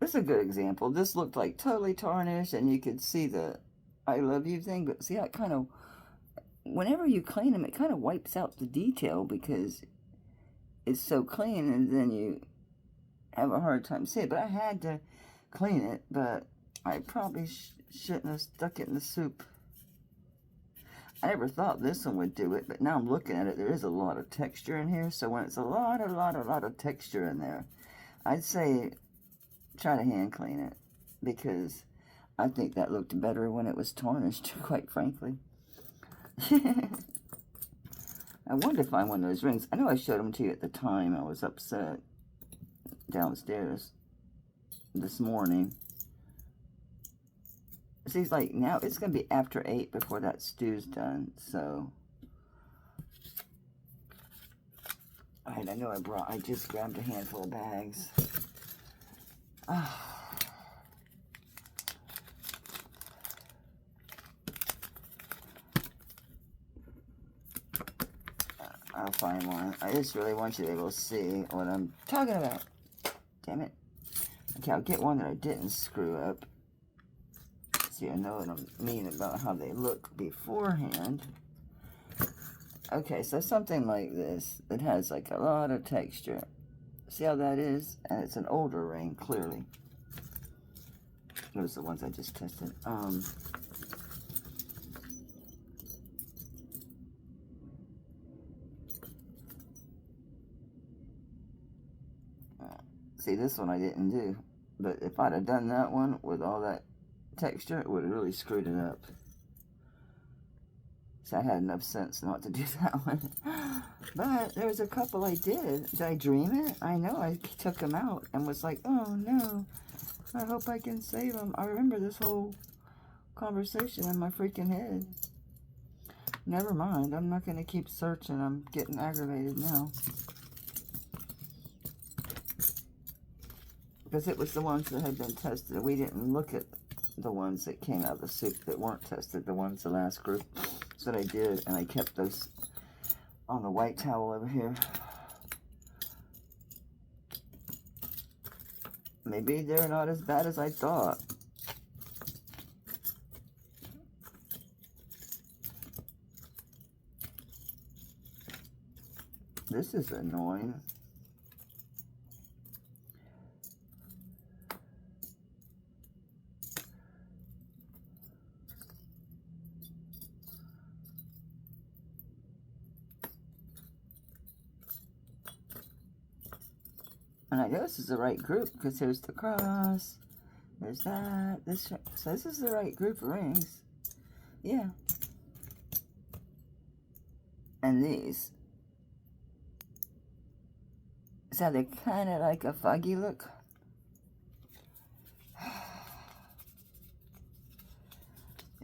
This is a good example. This looked like totally tarnished, and you could see the I love you thing, but see how it kind of, whenever you clean them, it kind of wipes out the detail because it's so clean, and then you have a hard time seeing it. But I had to clean it, but I probably shouldn't have stuck it in the soup. I never thought this one would do it, but now I'm looking at it, there is a lot of texture in here. So when it's a lot of texture in there, I'd say try to hand clean it, because I think that looked better when it was tarnished, quite frankly. I wanted to find one of those rings. I know I showed them to you at the time. I was upset downstairs this morning. It seems like now it's going to be after 8 before that stew's done, so. Alright, I know I just grabbed a handful of bags. I'll find one. I just really want you to be able to see what I'm talking about. Damn it. Okay, I'll get one that I didn't screw up. So you know what I mean about how they look beforehand. Okay, so something like this that has like a lot of texture. See how that is? And it's an older ring, clearly. Those are the ones I just tested. See, this one I didn't do. But if I'd have done that one with all that texture, it would have really screwed it up. So I had enough sense not to do that one. But there was a couple I did. Did I dream it? I know I took them out and was like, oh no, I hope I can save them. I remember this whole conversation in my freaking head. Never mind, I'm not going to keep searching. I'm getting aggravated now. Because it was the ones that had been tested. We didn't look at the ones that came out of the soup that weren't tested. The ones, the last group. That's what I did. And I kept those on the white towel over here. Maybe they're not as bad as I thought. This is annoying. And I know this is the right group, because there's the cross, there's that, this, so this is the right group of rings. Yeah. And these. So they're kind of like a foggy look.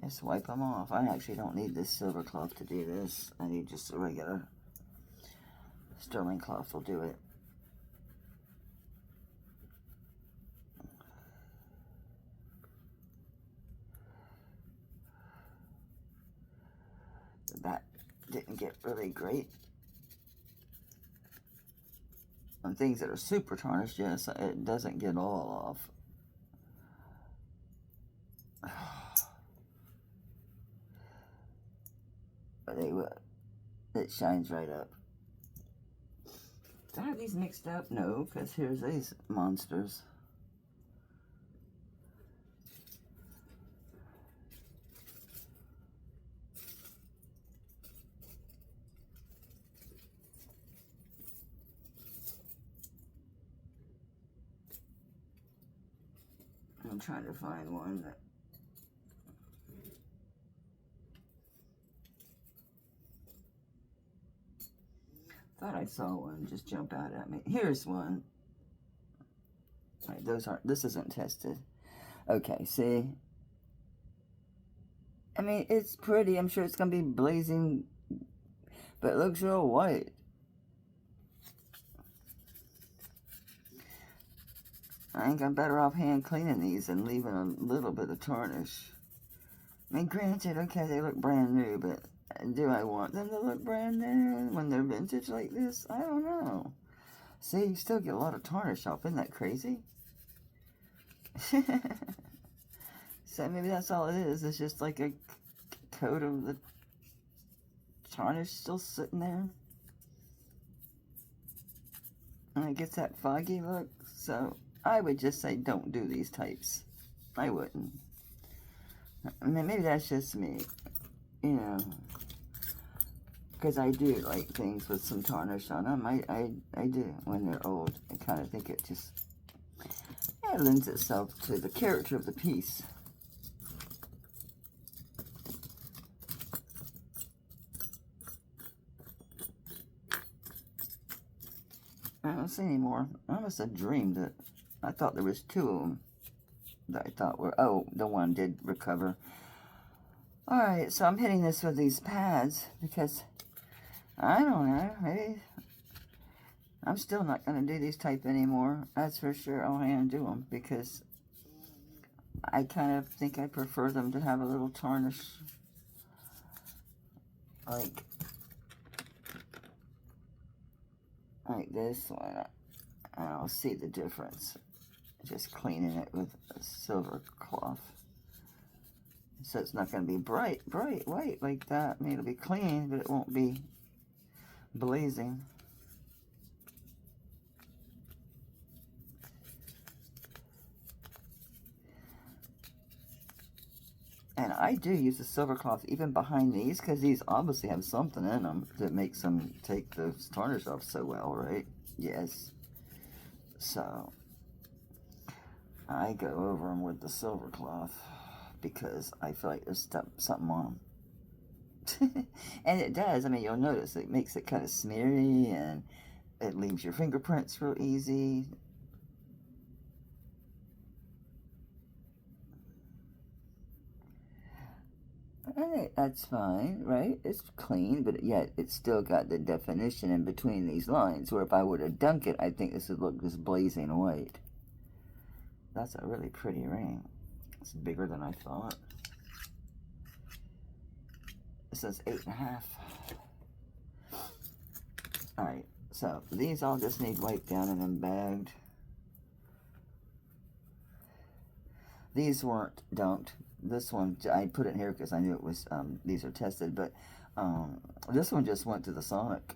Just wipe them off. I actually don't need this silver cloth to do this. I need just a regular sterling cloth will do it. That didn't get really great. On things that are super tarnished, yes, it doesn't get all off. But they will. It shines right up. Do I have these mixed up? No, because here's these monsters. I'm trying to find one that thought I saw one just jump out at me. Here's one. All right, those aren't. This isn't tested. Okay, see. I mean, it's pretty. I'm sure it's gonna be blazing, but it looks real white. I think I'm better off hand cleaning these and leaving a little bit of tarnish. I mean, granted, okay, they look brand new, but do I want them to look brand new when they're vintage like this? I don't know. See, you still get a lot of tarnish off. Isn't that crazy? So maybe that's all it is. It's just like a coat of the tarnish still sitting there. And it gets that foggy look. So I would just say don't do these types. I wouldn't. I mean, maybe that's just me. You know. because I do like things with some tarnish on them. I do when they're old. I kind of think it just lends itself to the character of the piece. I don't see any more. I must have dreamed it. I thought there was 2 of them that I thought were, oh, the one did recover. Alright, so I'm hitting this with these pads because, I don't know, maybe I'm still not going to do these type anymore. That's for sure. I'll hand do them because I kind of think I prefer them to have a little tarnish, like this one. I'll see the difference. Just cleaning it with a silver cloth. So it's not going to be bright white like that. I mean, it'll be clean, but it won't be blazing. And I do use the silver cloth even behind these because these obviously have something in them that makes them take the tarnish off so well, right? Yes. So I go over them with the silver cloth because I feel like there's something on them. And it does. I mean, you'll notice it makes it kind of smeary and it leaves your fingerprints real easy. Alright, that's fine, right? It's clean, but yet it's still got the definition in between these lines, where if I were to dunk it, I think this would look just blazing white. That's a really pretty ring. It's bigger than I thought. It says 8.5. Alright, so these all just need wiped down and then bagged. These weren't dunked. This one, I put it here because I knew it was, these are tested, but this one just went to the Sonic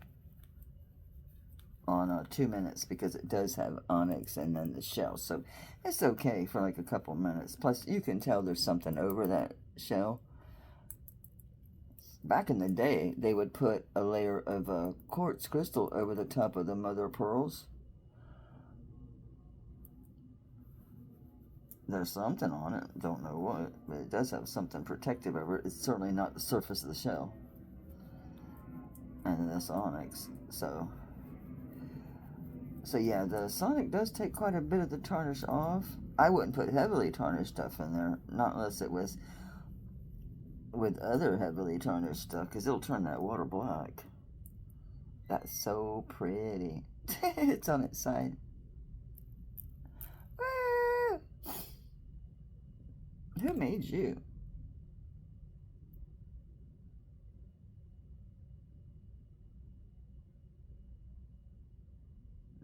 on 2 minutes because it does have onyx and then the shell. So it's okay for like a couple minutes. Plus, you can tell there's something over that shell. Back in the day, they would put a layer of quartz crystal over the top of the mother of pearls. There's something on it, don't know what, but it does have something protective over it. It's certainly not the surface of the shell. And then this onyx, so yeah, the Sonic does take quite a bit of the tarnish off. I wouldn't put heavily tarnished stuff in there, not unless it was with other heavily tarnished stuff, because it'll turn that water black. That's so pretty. It's on its side. Who made you?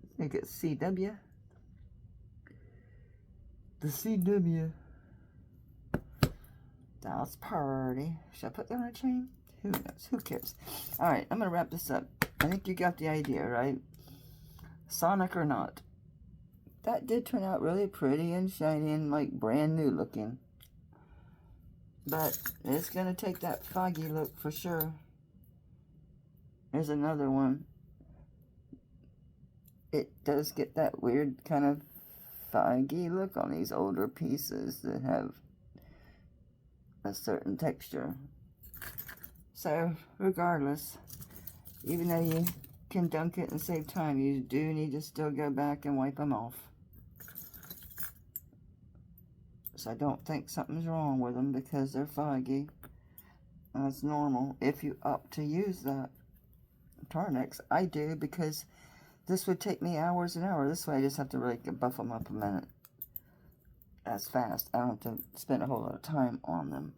I think it's CW. The CW. That's pretty. Should I put that on a chain? Who knows? Who cares? Alright, I'm going to wrap this up. I think you got the idea, right? Sonic or not. That did turn out really pretty and shiny and like brand new looking. But it's going to take that foggy look for sure. There's another one. It does get that weird kind of foggy look on these older pieces that have a certain texture. So, regardless, even though you can dunk it and save time, you do need to still go back and wipe them off. So I don't think something's wrong with them because they're foggy. That's normal if you opt to use that Tarnex. I do because this would take me hours and hours. This way I just have to really buff them up a minute. That's fast. I don't have to spend a whole lot of time on them.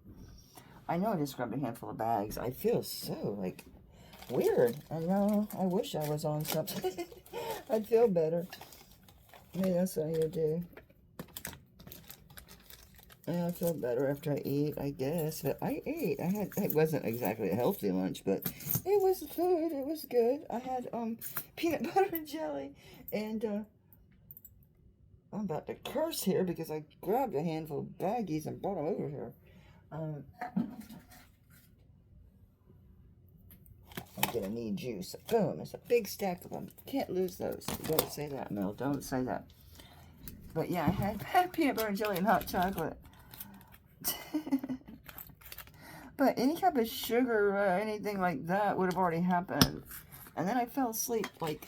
I know I just grabbed a handful of bags. I feel so, like, weird. I know. I wish I was on something. I'd feel better. Maybe that's what you do. Yeah, I feel better after I eat, I guess. But I ate. It wasn't exactly a healthy lunch, but it was food. It was good. I had peanut butter and jelly. And I'm about to curse here because I grabbed a handful of baggies and brought them over here. I'm gonna need you. So boom, it's a big stack of them. Can't lose those. Don't say that, Mel. Don't say that. But yeah, I had peanut butter and jelly and hot chocolate. But any type of sugar or anything like that would have already happened. And then I fell asleep, like,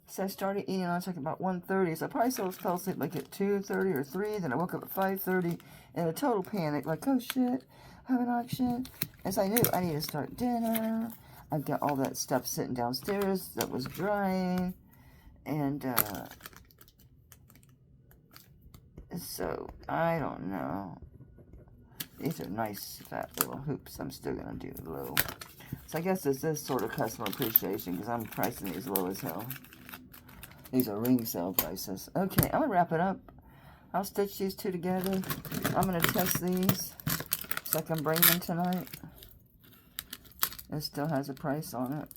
so I started eating lunch like about 1:30. So I probably still fell asleep like at 2:30 or 3. Then I woke up at 5:30 in a total panic, like, oh shit, I have an auction. And so I knew I needed to start dinner. I've got all that stuff sitting downstairs that was drying. And, so, I don't know. These are nice, fat little hoops. I'm still going to do low. So I guess it's this sort of customer appreciation because I'm pricing these low as hell. These are ring sale prices. Okay, I'm going to wrap it up. I'll stitch these two together. I'm going to test these so I can bring them tonight. It still has a price on it.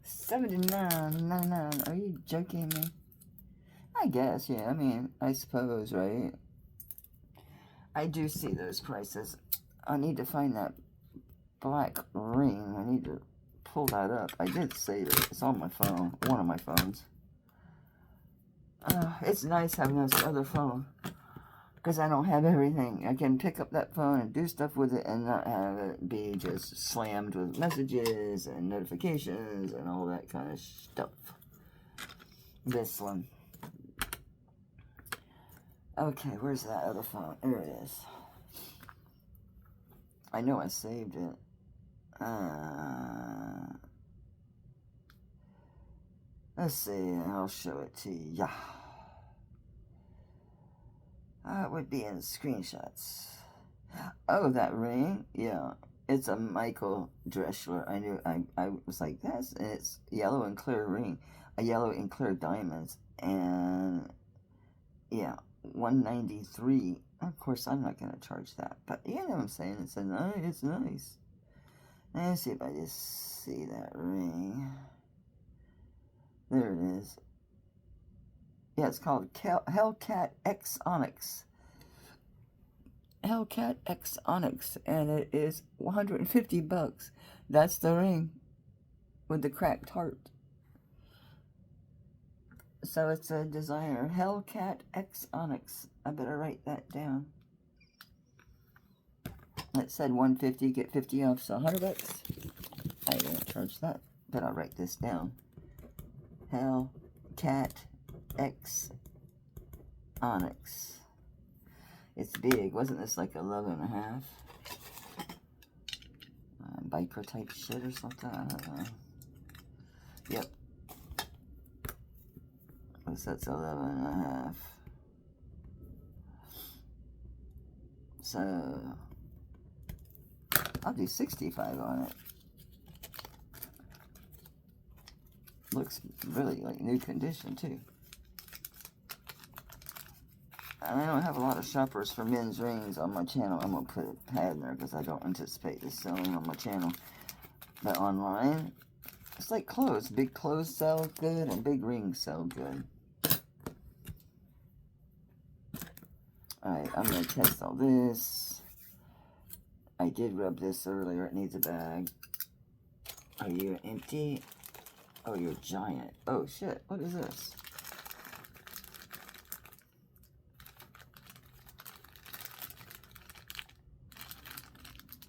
$79.99. Are you joking me? I guess, yeah. I mean, I suppose, right? I do see those prices. I need to find that black ring. I need to pull that up. I did save it. It's on my phone. One of my phones. It's nice having this other phone. Because I don't have everything. I can pick up that phone and do stuff with it and not have it be just slammed with messages and notifications and all that kind of stuff. This one. Okay, where's that other phone? There it is. I know I saved it. Let's see, I'll show it to you. It would be in screenshots. Oh, that ring? Yeah. It's a Michael Dreschler. I knew, I was like, it's yellow and clear ring. A yellow and clear diamonds. And, yeah, $193. Of course, I'm not going to charge that. But, you know what I'm saying? It's nice. Let's see if I just see that ring. There it is. Yeah, it's called Hellcat X Onyx. Hellcat X Onyx. And it is $150. That's the ring. With the cracked heart. So it's a designer. Hellcat X Onyx. I better write that down. It said $150, get 50 off, so $100. I won't charge that, but I'll write this down. Hellcat X Onyx. It's big. Wasn't this like 11.5? Biker type shit or something? I don't know. Yep. That's 11.5. So I'll do 65 on it. Looks really like new condition too. And I don't have a lot of shoppers for men's rings on my channel. I'm gonna put a pad in there because I don't anticipate this selling on my channel. But online, it's like clothes. Big clothes sell good and big rings sell good. Alright, I'm gonna test all this. I did rub this earlier. It needs a bag. Are you empty? Oh, you're giant. Oh, shit. What is this?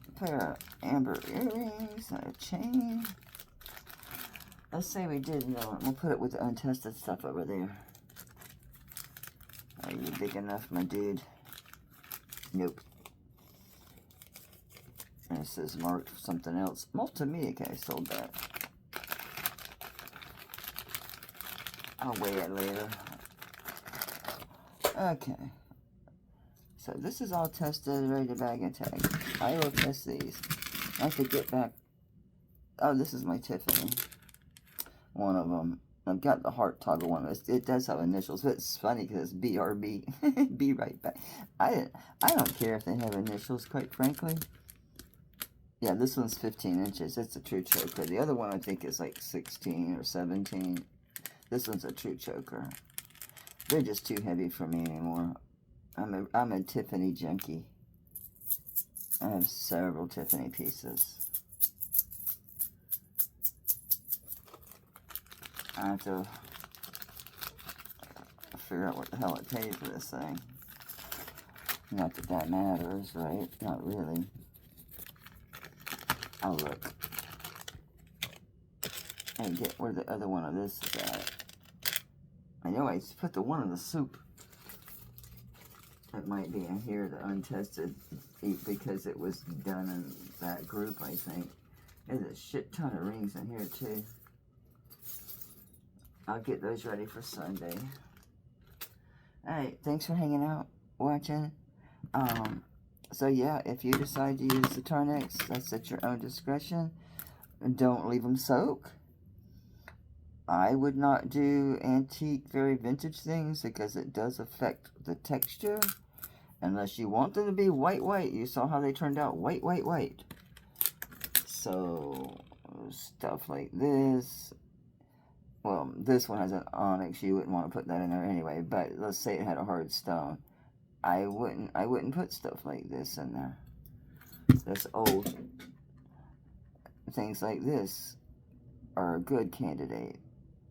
A pair of amber earrings and a chain. Let's say we did know it. We'll put it with the untested stuff over there. Are you big enough, my dude? Nope. And it says marked for something else. Multimedia, I sold that. I'll weigh it later. Okay. So this is all tested, ready to bag and tag. I will test these. I have to get back. Oh, this is my Tiffany. One of them. I've got the heart toggle one. It does have initials, but it's funny because it's BRB. Be right back. I don't care if they have initials, quite frankly. Yeah, this one's 15 inches. It's a true choker. The other one I think is like 16 or 17. This one's a true choker. They're just too heavy for me anymore. I'm a Tiffany junkie. I have several Tiffany pieces. I have to figure out what the hell I paid for this thing. Not that that matters, right? Not really. I'll look. And get where the other one of this is at. I know I put the one in the soup. It might be in here, the untested, because it was done in that group, I think. There's a shit ton of rings in here, too. I'll get those ready for Sunday. Alright, thanks for hanging out, watching. So yeah, if you decide to use the Tarnex, that's at your own discretion. And don't leave them soak. I would not do antique, very vintage things because it does affect the texture. Unless you want them to be white, white. You saw how they turned out white, white, white. So, stuff like this. Well, this one has an onyx. You wouldn't want to put that in there anyway. But let's say it had a hard stone. I wouldn't put stuff like this in there. That's old. Things like this are a good candidate.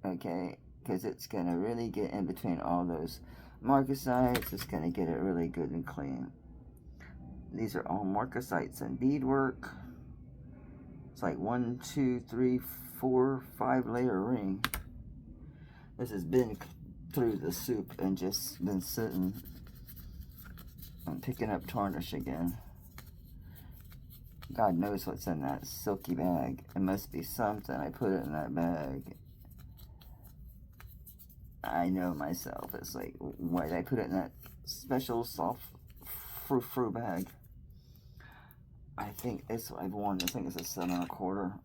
Okay? Because it's going to really get in between all those marcasites. It's going to get it really good and clean. These are all marcasites and beadwork. It's like 1, 2, 3, 4, 5 layer ring. This has been through the soup and just been sitting. I'm picking up tarnish again. God knows what's in that silky bag. It must be something. I put it in that bag. I know myself. It's like, why did I put it in that special soft frou-frou bag? I think it's what I've worn. I think it's a 7 1/4.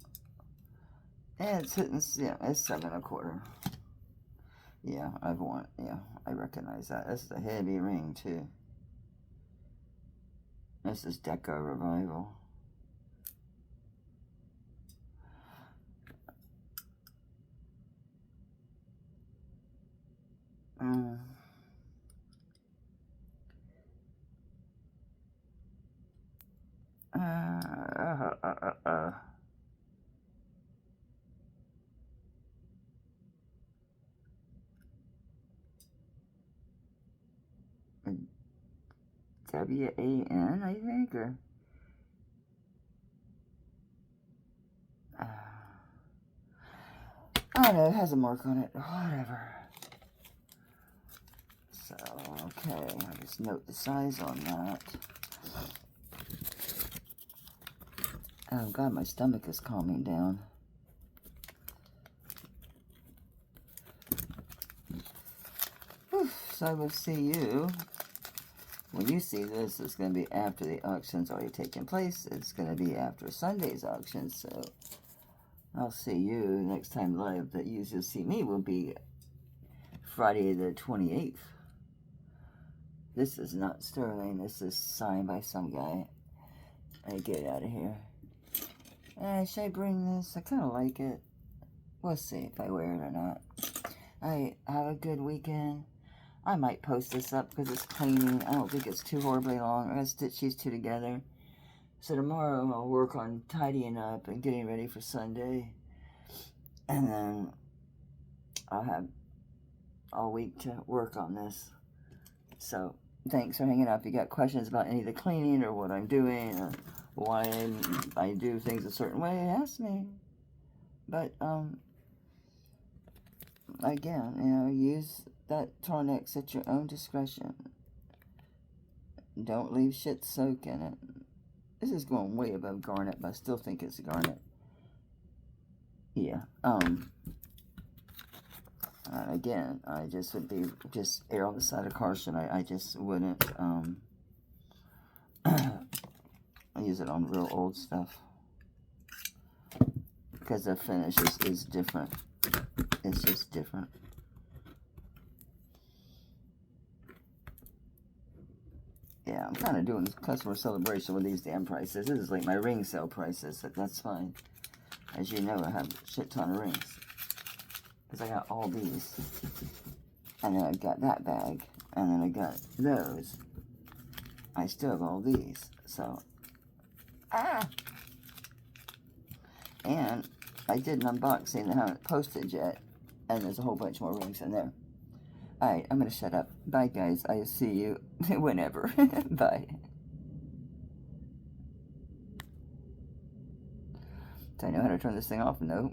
And it's hitting, yeah, it's 7 1/4. Yeah, I've worn, yeah, I recognize that. This is a heavy ring, too. This is Deco Revival. W-A-N, I think, or I don't know, it has a mark on it. Whatever. So, okay, I just note the size on that. Oh God, my stomach is calming down. Whew, so I will see you. When you see this, it's going to be after the auction's already taken place. It's going to be after Sunday's auction, so I'll see you next time live that you'll see me will be Friday the 28th. This is not sterling. This is signed by some guy. I get out of here. Should I bring this? I kind of like it. We'll see if I wear it or not. Alright, have a good weekend. I might post this up because it's cleaning. I don't think it's too horribly long. I'm going to stitch these two together. So tomorrow I'll work on tidying up and getting ready for Sunday. And then I'll have all week to work on this. So thanks for hanging out. If you got questions about any of the cleaning or what I'm doing or why I do things a certain way, ask me. But, again, you know, use that Tarnex at your own discretion. Don't leave shit soak in it. This is going way above garnet, but I still think it's garnet. Yeah. Again, I just would be just err on the side of caution. I just wouldn't use it on real old stuff because the finish is different. It's just different. Yeah, I'm kind of doing customer celebration with these damn prices. This is like my ring sale prices. That's fine. As you know, I have a shit ton of rings. Because I got all these. And then I got that bag. And then I got those. I still have all these. So, And I did an unboxing that I haven't posted yet, and there's a whole bunch more rings in there. Alright, I'm going to shut up. Bye, guys. I'll see you whenever. Bye. Do I know how to turn this thing off? No.